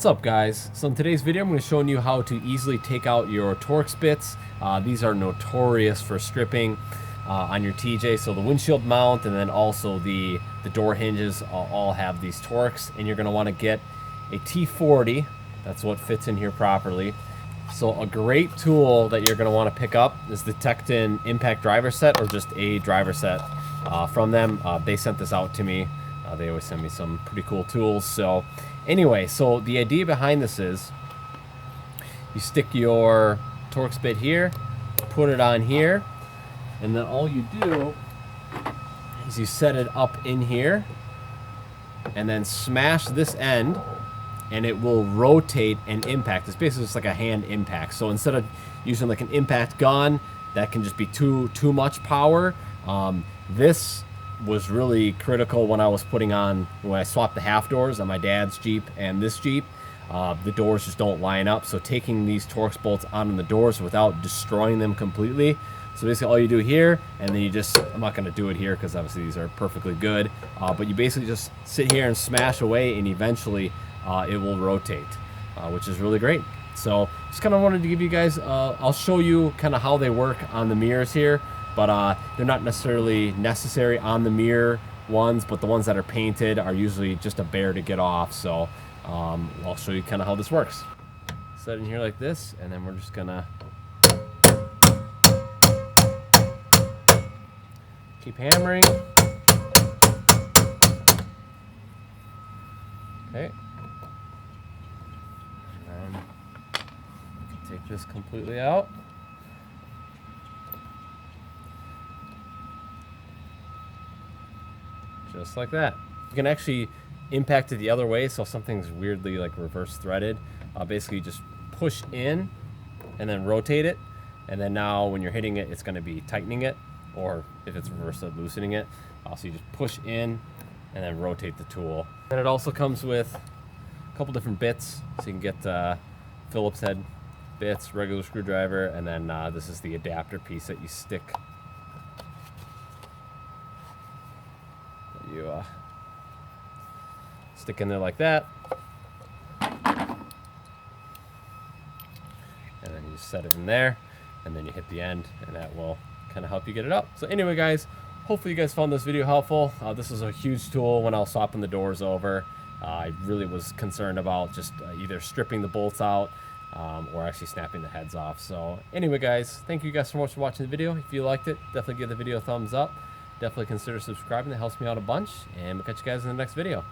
What's up, guys? So in today's video I'm going to be showing you how to easily take out your Torx bits. These are notorious for stripping on your TJ. So the windshield mount and then also the door hinges all have these Torx, and you're going to want to get a T40. That's what fits in here properly. So a great tool that you're going to want to pick up is the Tecton Impact driver set, or just a driver set from them. They sent this out to me. They always send me some pretty cool tools. So anyway, so the idea behind this is you stick your Torx bit here, put it on here, and then all you do is you set it up in here and then smash this end, and it will rotate and impact. It's basically just like a hand impact. So instead of using like an impact gun that can just be too much power, this was really critical when I swapped the half doors on my dad's Jeep and this Jeep. The doors just don't line up, so taking these Torx bolts on the doors without destroying them completely. So basically all you do here, and then you just, I'm not going to do it here because obviously these are perfectly good, but you basically just sit here and smash away, and eventually it will rotate, which is really great. So just kind of wanted to give you guys, I'll show you kind of how they work on the mirrors here. But they're not necessarily necessary on the mirror ones, but the ones that are painted are usually just a bear to get off. So I'll show you kind of how this works. Set in here like this, and then we're just gonna keep hammering. Okay. And then take this completely out. Just like that. You can actually impact it the other way, so if something's weirdly like reverse threaded, basically just push in and then rotate it, and then now when you're hitting it, it's going to be tightening it, or if it's reverse thread, loosening it. So you just push in and then rotate the tool. And it also comes with a couple different bits, so you can get Phillips head bits, regular screwdriver, and then this is the adapter piece that you stick. You stick in there like that, and then you set it in there, and then you hit the end, and that will kind of help you get it up. So anyway, guys, hopefully you guys found this video helpful. This is a huge tool when I was swapping the doors over. I really was concerned about just either stripping the bolts out or actually snapping the heads off. So anyway, guys, thank you guys so much for watching the video. If you liked it, definitely give the video a thumbs up. Definitely consider subscribing. That helps me out a bunch. And we'll catch you guys in the next video.